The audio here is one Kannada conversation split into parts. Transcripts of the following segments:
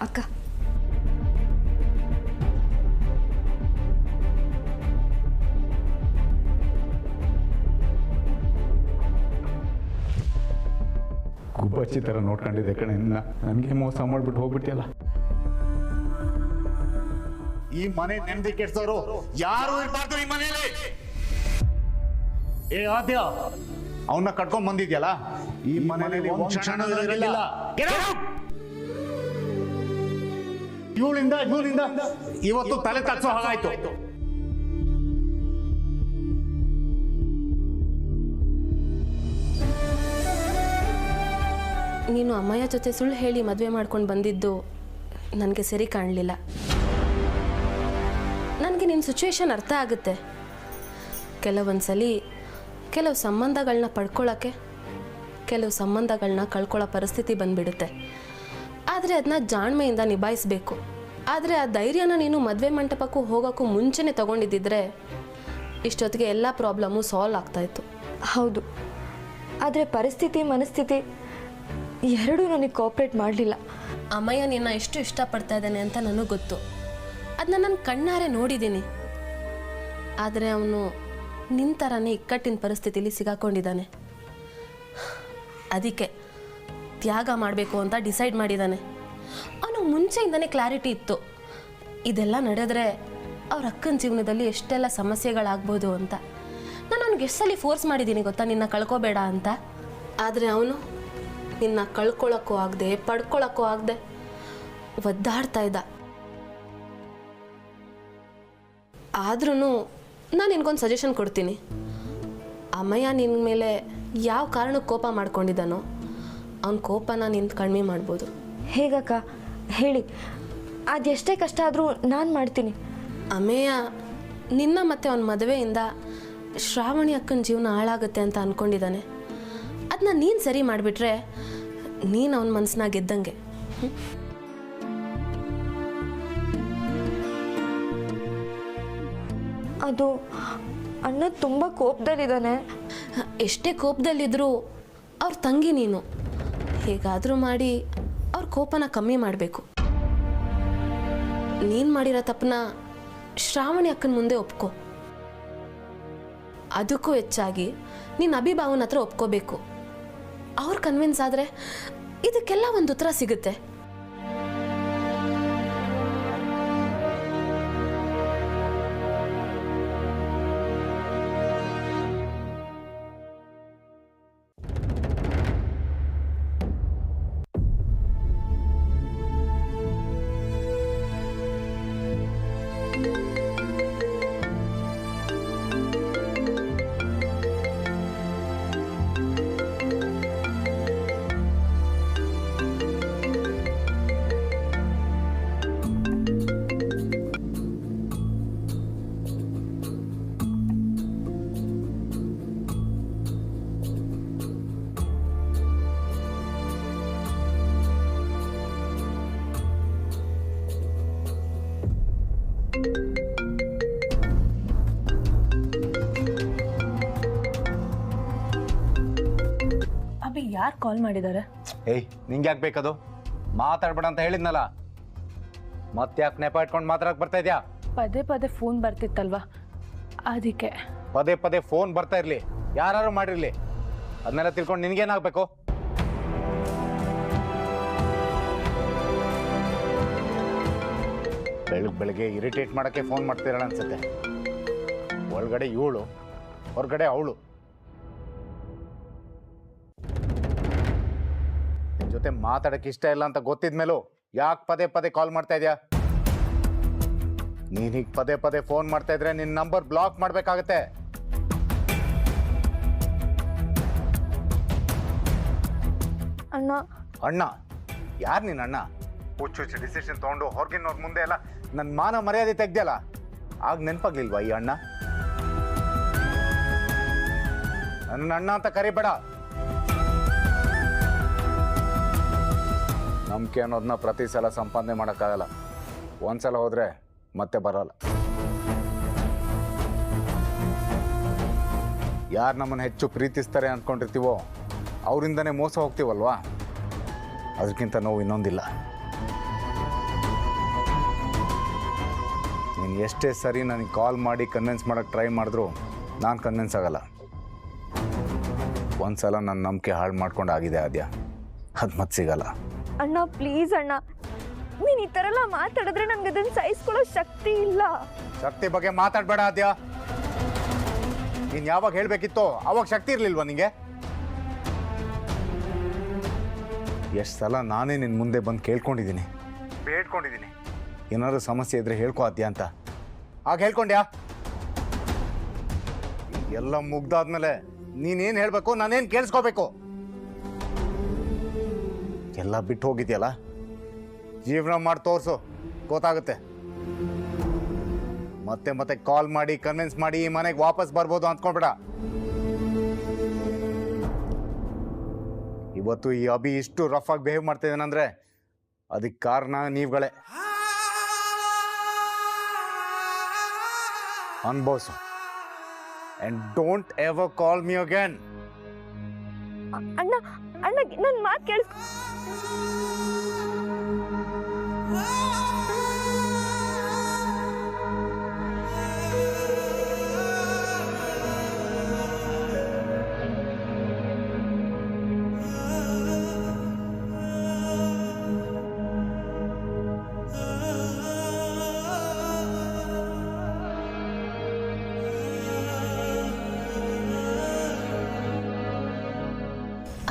ಅಕ್ಕ ಗುಬ್ಬಚ್ಚಿ ಥರ ನೋಡ್ಕೊಂಡಿದ್ದೆ ಕಣೆ, ನನಗೆ ಮೋಸ ಮಾಡಿಬಿಟ್ಟು ಹೋಗ್ಬಿಟ್ಟಿಯಲ್ಲ. ಈ ಮನೆ ನೆಮ್ಮದಿ ಕೆಡ್ಸೋರು ಯಾರು ಇರ್ಬಾರ್ದು ಈ ಮನೆಯಲ್ಲಿ. ಏ ಆದ್ಯ, ಅವನ್ನ ಕಟ್ಕೊಂಡ್ ಬಂದಿದ್ಯಲ್ಲ, ಈ ಮನೆಯಲ್ಲಿ ಒಂದ್ ಕ್ಷಣ ಇರಲಿಲ್ಲ. ಇವಳಿಂದ ಇವತ್ತು ತಲೆ ತಗ್ಸೋ ಹಾಗಾಯ್ತು. ನೀನು ಅಮ್ಮಯ್ಯ ಜೊತೆ ಸುಳ್ಳು ಹೇಳಿ ಮದುವೆ ಮಾಡ್ಕೊಂಡು ಬಂದಿದ್ದು ನನಗೆ ಸರಿ ಕಾಣಲಿಲ್ಲ. ನನಗೆ ನಿನ್ನ ಸಿಚುವೇಶನ್ ಅರ್ಥ ಆಗುತ್ತೆ. ಕೆಲವೊಂದ್ಸಲಿ ಕೆಲವು ಸಂಬಂಧಗಳನ್ನ ಪಡ್ಕೊಳ್ಳೋಕ್ಕೆ ಕೆಲವು ಸಂಬಂಧಗಳನ್ನ ಕಳ್ಕೊಳ್ಳೋ ಪರಿಸ್ಥಿತಿ ಬಂದ್ಬಿಡುತ್ತೆ. ಆದರೆ ಅದನ್ನ ಜಾಣ್ಮೆಯಿಂದ ನಿಭಾಯಿಸಬೇಕು. ಆದರೆ ಆ ಧೈರ್ಯನ ನೀನು ಮದುವೆ ಮಂಟಪಕ್ಕೂ ಹೋಗೋಕ್ಕೂ ಮುಂಚೆನೇ ತೊಗೊಂಡಿದ್ದಿದ್ರೆ ಇಷ್ಟೊತ್ತಿಗೆ ಎಲ್ಲ ಪ್ರಾಬ್ಲಮ್ಮು ಸಾಲ್ವ್ ಆಗ್ತಾಯಿತ್ತು. ಹೌದು, ಆದರೆ ಪರಿಸ್ಥಿತಿ ಮನಸ್ಥಿತಿ ಎರಡೂ ನನಗೆ ಕೋಆಪ್ರೇಟ್ ಮಾಡಲಿಲ್ಲ. ಅಮ್ಮಯ್ಯ ನಿನ್ನ ಎಷ್ಟು ಇಷ್ಟಪಡ್ತಾ ಇದ್ದಾನೆ ಅಂತ ನನಗೆ ಗೊತ್ತು. ಅದನ್ನ ನಾನು ಕಣ್ಣಾರೆ ನೋಡಿದ್ದೀನಿ. ಆದರೆ ಅವನು ನಿನ್ನ ಥರನೇ ಇಕ್ಕಟ್ಟಿನ ಪರಿಸ್ಥಿತಿಲಿ ಸಿಗಾಕೊಂಡಿದ್ದಾನೆ. ಅದಕ್ಕೆ ತ್ಯಾಗ ಮಾಡಬೇಕು ಅಂತ ಡಿಸೈಡ್ ಮಾಡಿದ್ದಾನೆ. ಅವನು ಮುಂಚೆಯಿಂದನೇ ಕ್ಲಾರಿಟಿ ಇತ್ತು, ಇದೆಲ್ಲ ನಡೆದ್ರೆ ಅವ್ರ ಅಕ್ಕನ ಜೀವನದಲ್ಲಿ ಎಷ್ಟೆಲ್ಲ ಸಮಸ್ಯೆಗಳಾಗ್ಬೋದು ಅಂತ. ನಾನು ಅವ್ನಿಗೆ ಎಷ್ಟು ಸಲ ಫೋರ್ಸ್ ಮಾಡಿದ್ದೀನಿ ಗೊತ್ತಾ, ನಿನ್ನ ಕಳ್ಕೊಬೇಡ ಅಂತ. ಆದರೆ ಅವನು ನಿನ್ನ ಕಳ್ಕೊಳ್ಳೋಕ್ಕೂ ಆಗದೆ ಪಡ್ಕೊಳ್ಳೋಕ್ಕೂ ಆಗದೆ ಒದ್ದಾಡ್ತಾ ಇದ್ದ. ಆದ್ರೂ ನಾನು ನಿನಗೊಂದು ಸಜೆಷನ್ ಕೊಡ್ತೀನಿ. ಅಮ್ಮಯ್ಯ ನಿನ್ನ ಮೇಲೆ ಯಾವ ಕಾರಣಕ್ಕೆ ಕೋಪ ಮಾಡ್ಕೊಂಡಿದ್ದಾನೋ ಅವನ ಕೋಪನ ನೀನು ಕಡಿಮೆ ಮಾಡ್ಬೋದು. ಹೇಗಕ್ಕ ಹೇಳಿ, ಅದೆಷ್ಟೇ ಕಷ್ಟ ಆದರೂ ನಾನು ಮಾಡ್ತೀನಿ. ಅಮ್ಮಯ್ಯ ನಿನ್ನ ಮತ್ತು ಅವನ ಮದುವೆಯಿಂದ ಶ್ರಾವಣಿ ಅಕ್ಕನ ಜೀವನ ಹಾಳಾಗುತ್ತೆ ಅಂತ ಅಂದ್ಕೊಂಡಿದ್ದಾನೆ. ಅದನ್ನ ನೀನು ಸರಿ ಮಾಡಿಬಿಟ್ರೆ ನೀನು ಅವನ ಮನಸ್ಸನ್ನ ಗೆದ್ದಂಗೆ. ಅದು ಅಣ್ಣ ತುಂಬ ಕೋಪದಲ್ಲಿದ್ದಾನೆ. ಎಷ್ಟೇ ಕೋಪದಲ್ಲಿದ್ದರೂ ಅವ್ರ ತಂಗಿ ನೀನು. ಹೇಗಾದರೂ ಮಾಡಿ ಅವ್ರ ಕೋಪನ ಕಮ್ಮಿ ಮಾಡಬೇಕು. ನೀನು ಮಾಡಿರೋ ತಪ್ಪನ್ನ ಶ್ರಾವಣಿ ಅಕ್ಕನ ಮುಂದೆ ಒಪ್ಕೋ. ಅದಕ್ಕೂ ಹೆಚ್ಚಾಗಿ ನೀನು ಅಭಿಭಾವನ ಹತ್ರ ಒಪ್ಕೋಬೇಕು. ಅವ್ರು ಕನ್ವಿನ್ಸ್ ಆದರೆ ಇದಕ್ಕೆಲ್ಲ ಒಂದು ಉತ್ತರ ಸಿಗುತ್ತೆ. ಅಭಿ ಯಾರು ಕಾಲ್ ಮಾಡಿದ್ದಾರೆ? ಏಯ್ ನಿಂಗೆ ಯಾಕೆ ಬೇಕದು? ಮಾತಾಡ್ಬೇಡ ಅಂತ ಹೇಳಿದ್ನಲ್ಲ, ಮತ್ತೆ ಯಾಕೆ ನೆಪ ಇಟ್ಕೊಂಡು ಮಾತಾಡಕ್ ಬರ್ತಾ ಇದ್ಯಾ? ಪದೇ ಪದೇ ಫೋನ್ ಬರ್ತಿತ್ತಲ್ವಾ, ಅದಕ್ಕೆ. ಪದೇ ಪದೇ ಫೋನ್ ಬರ್ತಾ ಇರ್ಲಿ, ಯಾರು ಮಾಡಿರ್ಲಿ, ಅದನ್ನೆಲ್ಲ ತಿಳ್ಕೊಂಡು ನಿನ್ಗೇನಾಗಬೇಕು? ಬೆಳಗ್ಗೆ ಇರಿಟೇಟ್ ಮಾಡೋಕ್ಕೆ ಫೋನ್ ಮಾಡ್ತಿರೋಣ ಅನ್ಸುತ್ತೆ. ಒಳಗಡೆ ಇವಳು, ಹೊರಗಡೆ ಅವಳು. ನಿನ್ ಜೊತೆ ಮಾತಾಡಕ್ಕೆ ಇಷ್ಟ ಇಲ್ಲ ಅಂತ ಗೊತ್ತಿದ್ಮೇಲೂ ಯಾಕೆ ಪದೇ ಪದೇ ಕಾಲ್ ಮಾಡ್ತಾ ಇದೆಯಾ? ನೀನ್ ಹೀಗೆ ಪದೇ ಪದೇ ಫೋನ್ ಮಾಡ್ತಾ ಇದ್ರೆ ನಿನ್ನ ನಂಬರ್ ಬ್ಲಾಕ್ ಮಾಡ್ಬೇಕಾಗತ್ತೆ. ಅಣ್ಣ ಅಣ್ಣ? ಯಾರು ನೀನ್ ಅಣ್ಣ? ಹುಚ್ಚು ಡಿಸಿಷನ್ ತಗೊಂಡು ಹೊರಗಿನವ್ರ ಮುಂದೆ ಎಲ್ಲ ನನ್ನ ಮಾನ ಮರ್ಯಾದೆ ತೆಗ್ದ್ಯಲ್ಲ, ಆಗ ನೆನಪಾಗ್ಲಿಲ್ವಾ ಈ ಅಣ್ಣ? ನನ್ನ ಅಣ್ಣ ಅಂತ ಕರಿಬೇಡ. ನಂಬಿಕೆ ಅನ್ನೋದನ್ನ ಪ್ರತಿ ಸಲ ಸಂಪಾದನೆ ಮಾಡೋಕ್ಕಾಗಲ್ಲ. ಒಂದ್ಸಲ ಹೋದ್ರೆ ಮತ್ತೆ ಬರಲ್ಲ. ಯಾರು ನಮ್ಮನ್ನು ಹೆಚ್ಚು ಪ್ರೀತಿಸ್ತಾರೆ ಅಂದ್ಕೊಂಡಿರ್ತೀವೋ ಅವರಿಂದನೇ ಮೋಸ ಹೋಗ್ತೀವಲ್ವಾ, ಅದಕ್ಕಿಂತ ನೋವು ಇನ್ನೊಂದಿಲ್ಲ. ನೀನು ಎಷ್ಟೇ ಸರಿ ನನಗೆ ಕಾಲ್ ಮಾಡಿ ಕನ್ವಿನ್ಸ್ ಮಾಡೋಕ್ಕೆ ಟ್ರೈ ಮಾಡಿದ್ರು ನಾನು ಕನ್ವಿನ್ಸ್ ಆಗಲ್ಲ. ಒಂದು ಸಲ ನನ್ನ ನಂಬಿಕೆ ಹಾಳು ಮಾಡ್ಕೊಂಡು ಆಗಿದೆ ಆದ್ಯ, ಅದು ಮತ್ತೆ ಸಿಗಲ್ಲ. ಅಣ್ಣ ಪ್ಲೀಸ್ ಅಣ್ಣ, ನೀನು ಈ ಥರ ಎಲ್ಲ ಮಾತಾಡಿದ್ರೆ ನನಗೆ ಅದನ್ನು ಸಹಿಸ್ಕೊಳ್ಳೋ ಶಕ್ತಿ ಇಲ್ಲ. ಶಕ್ತಿ ಬಗ್ಗೆ ಮಾತಾಡಬೇಡ ಆದ್ಯ. ನೀನು ಯಾವಾಗ ಹೇಳಬೇಕಿತ್ತೋ ಅವಾಗ ಶಕ್ತಿ ಇರಲಿಲ್ವ ನಿಂಗೆ? ಎಷ್ಟು ಸಲ ನಾನೇ ನಿನ್ನ ಮುಂದೆ ಬಂದು ಕೇಳ್ಕೊಂಡಿದ್ದೀನಿ, ಬೇಡ್ಕೊಂಡಿದ್ದೀನಿ, ಏನಾದ್ರು ಸಮಸ್ಯೆ ಇದ್ರೆ ಹೇಳ್ಕೊ ಆದ್ಯ ಅಂತ. ಆಗ ಹೇಳ್ಕೊಂಡ್ಯಾ? ಎಲ್ಲ ಮುಗ್ದಾದ್ಮೇಲೆ ನೀನೇನು ಹೇಳಬೇಕು, ನಾನೇನು ಕೇಳಿಸ್ಕೋಬೇಕು? ಎಲ್ಲ ಬಿಟ್ಟು ಹೋಗಿದ್ಯಲ್ಲ, ಜೀವನ ಮಾಡಿ ತೋರಿಸು, ಗೊತ್ತಾಗುತ್ತೆ. ಮತ್ತೆ ಮತ್ತೆ ಕಾಲ್ ಮಾಡಿ ಕನ್ವಿನ್ಸ್ ಮಾಡಿ ಈ ಮನೆಗೆ ವಾಪಸ್ ಬರ್ಬೋದು ಅಂದ್ಕೊಂಡ್ಬೇಡ. ಇವತ್ತು ಈ ಅಭಿ ಇಷ್ಟು ರಫ್ ಆಗಿ ಬಿಹೇವ್ ಮಾಡ್ತಿದ್ದೇನೆಂದ್ರೆ ಅದಕ್ಕೆ ಕಾರಣ ನೀವುಗಳೇ. ಅನ್ಭವಿಸು. And don't ever call me again. ಅಣ್ಣ ಅಣ್ಣ ನನ್ನ ಮಾತು ಕೇಳಿಸ್.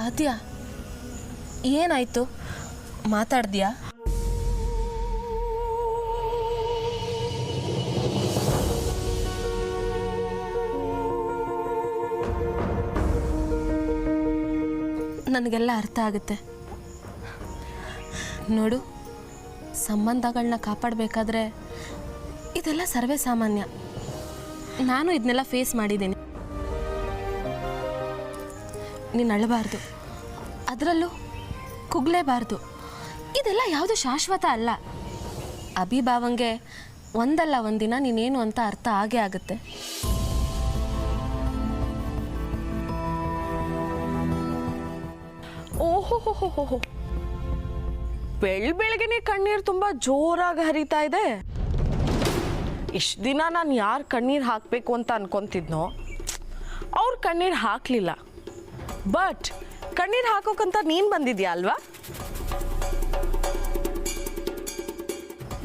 ಆದ್ಯಾ, ಏನಾಯ್ತು? ಮಾತಾಡ್ದ್ಯಾ? ನನಗೆಲ್ಲ ಅರ್ಥ ಆಗುತ್ತೆ ನೋಡು. ಸಂಬಂಧಗಳನ್ನ ಕಾಪಾಡಬೇಕಾದ್ರೆ ಇದೆಲ್ಲ ಸರ್ವೇ ಸಾಮಾನ್ಯ. ನಾನು ಇದನ್ನೆಲ್ಲ ಫೇಸ್ ಮಾಡಿದ್ದೀನಿ. ನೀನು ಅಳಬಾರ್ದು, ಅದರಲ್ಲೂ ಕುಗ್ಲೇಬಾರ್ದು. ಇದೆಲ್ಲ ಯಾವುದು ಶಾಶ್ವತ ಅಲ್ಲ. ಅಭಿಭಾವಂಗೆ ಒಂದಲ್ಲ ಒಂದಿನ ನೀನೇನು ಅಂತ ಅರ್ಥ ಆಗೇ ಆಗುತ್ತೆ. ಓಹೋ, ಬೆಳಗ್ಗೆನೆ ಕಣ್ಣೀರು ತುಂಬ ಜೋರಾಗಿ ಹರಿತಾ ಇದೆ. ಇಷ್ಟು ದಿನ ನಾನು ಯಾರು ಕಣ್ಣೀರು ಹಾಕಬೇಕು ಅಂತ ಅನ್ಕೊತಿದ್ನೋ ಅವ್ರು ಕಣ್ಣೀರು ಹಾಕಲಿಲ್ಲ. ಬಟ್ ಕಣ್ಣೀರು ಹಾಕೋಕ್ಕಂತ ನೀನು ಬಂದಿದ್ಯಾ ಅಲ್ವಾ?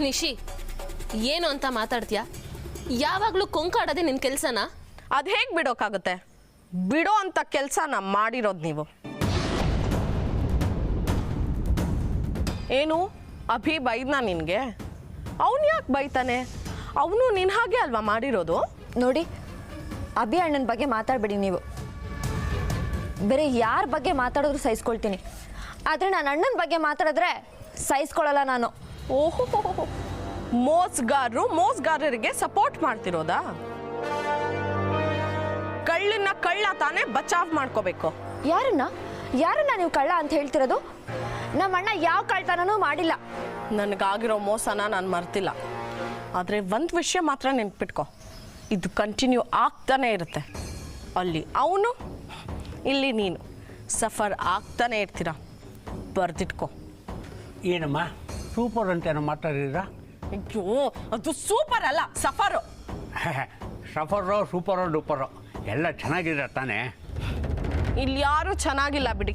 ನಿಶಿ, ಏನು ಅಂತ ಮಾತಾಡ್ತೀಯಾ? ಯಾವಾಗಲೂ ಕೊಂಕಾಡೋದೇ ನಿನ್ನ ಕೆಲಸನಾ? ಅದು ಹೇಗೆ ಬಿಡೋಕ್ಕಾಗುತ್ತೆ? ಬಿಡೋ ಅಂತ ಕೆಲಸ ಮಾಡಿರೋದು ನೀವು. ಏನು ಅಭಿ ಬೈದ್ನಾ ನಿನಗೆ? ಅವನು ಯಾಕೆ ಬೈತಾನೆ? ಅವನು ನಿನ್ನ ಹಾಗೆ ಅಲ್ವಾ ಮಾಡಿರೋದು? ನೋಡಿ, ಅಭಿ ಅಣ್ಣನ ಬಗ್ಗೆ ಮಾತಾಡಬೇಡಿ ನೀವು. ಬೇರೆ ಯಾರ ಬಗ್ಗೆ ಮಾತಾಡಿದ್ರು ಸಹಿಸ್ಕೊಳ್ತೀನಿ, ಆದರೆ ನಾನು ಅಣ್ಣನ ಬಗ್ಗೆ ಮಾತಾಡಿದ್ರೆ ಸಹಿಸ್ಕೊಳ್ಳಲ್ಲ ನಾನು. ಓಹೋ, ಮೋಸ್ಗಾರರಿಗೆ ಸಪೋರ್ಟ್ ಮಾಡ್ತಿರೋದಾ? ಕಳ್ಳನ್ನ ಕಳ್ಳ ತಾನೇ ಬಚಾವ್ ಮಾಡ್ಕೋಬೇಕು. ಯಾರನ್ನ ನೀವು ಕಳ್ಳ ಅಂತ ಹೇಳ್ತಿರೋದು? ನಮ್ಮ ಅಣ್ಣ ಯಾವ ಕಳ್ತನೂ ಮಾಡಿಲ್ಲ. ನನಗಾಗಿರೋ ಮೋಸನ ನಾನು ಮರ್ತಿಲ್ಲ. ಆದರೆ ಒಂದು ವಿಷಯ ಮಾತ್ರ ನೆನ್ಪಿಟ್ಕೊ, ಇದು ಕಂಟಿನ್ಯೂ ಆಗ್ತಾನೆ ಇರುತ್ತೆ. ಅಲ್ಲಿ ಅವನು, ಇಲ್ಲಿ ನೀನು ಸಫರ್ ಆಗ್ತಾನೆ ಇರ್ತೀರ. ಬರ್ದಿಟ್ಕೊ. ಏನಮ್ಮ ಸೂಪರ್ ಅಂತೇನೋ ಮಾತಾಡಿದ್ರಾ? ಅಯ್ಯೋ, ಅದು ಸೂಪರ್ ಅಲ್ಲ, ಸಫರು. ಸಫರೋ ಸೂಪರೋ ಡೂಪರೋ ಎಲ್ಲ ಚೆನ್ನಾಗಿದೆ ತಾನೇ? ಇಲ್ಲಿ ಯಾರೂ ಚೆನ್ನಾಗಿಲ್ಲ ಬಿಡಿ.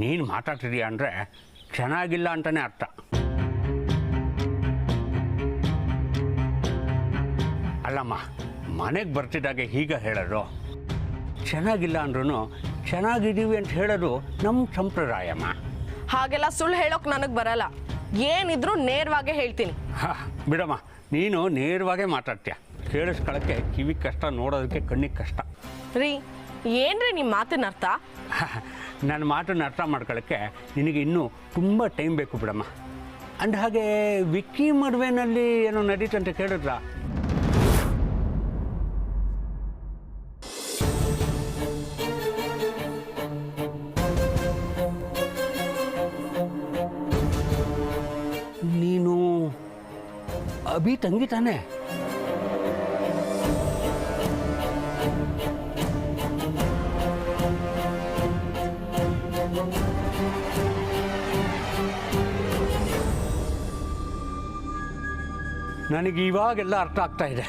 ನೀನು ಮಾತಾಡ್ತಿದೀಯ ಅಂದರೆ ಚೆನ್ನಾಗಿಲ್ಲ ಅಂತಲೇ ಅರ್ಥ. ಅಲ್ಲಮ್ಮ, ಮನೆಗೆ ಬರ್ತಿದ್ದಾಗೆ ಹೀಗೆ ಹೇಳೋದು. ಚೆನ್ನಾಗಿಲ್ಲ ಅಂದ್ರೂ ಚೆನ್ನಾಗಿದ್ದೀವಿ ಅಂತ ಹೇಳೋದು ನಮ್ಮ ಸಂಪ್ರದಾಯಮ್ಮ. ಹಾಗೆಲ್ಲ ಸುಳ್ಳು ಹೇಳೋಕೆ ನನಗೆ ಬರಲ್ಲ. ಏನಿದ್ರು ನೇರವಾಗೇ ಹೇಳ್ತೀನಿ. ಬಿಡಮ್ಮ, ನೀನು ನೇರವಾಗೇ ಮಾತಾಡ್ತೀಯ. ಕೇಳಿಸ್ಕೊಳ್ಳೋಕ್ಕೆ ಕಿವಿಗೆ ಕಷ್ಟ, ನೋಡೋದಕ್ಕೆ ಕಣ್ಣಿಗೆ ಕಷ್ಟ. ರೀ, ಏನ್ರಿ ನಿಮ್ಮ ಮಾತಿನ ಅರ್ಥ? ನನ್ನ ಮಾತನ್ನು ಅರ್ಥ ಮಾಡ್ಕೊಳ್ಳೋಕ್ಕೆ ನಿನಗೆ ಇನ್ನೂ ತುಂಬ ಟೈಮ್ ಬೇಕು ಬಿಡಮ್ಮ. ಅಂದ ಹಾಗೆ ವಿಕ್ಕಿ ಮದುವೆನಲ್ಲಿ ಏನೋ ನಡೀತಂತ ಕೇಳಿದ್ರಾ? ನೀನು ಅಭಿ ತಂಗಿ ತಾನೆ? ನನಗೆ ಇವಾಗೆಲ್ಲ ಅರ್ಥ ಆಗ್ತಾ ಇದೆ.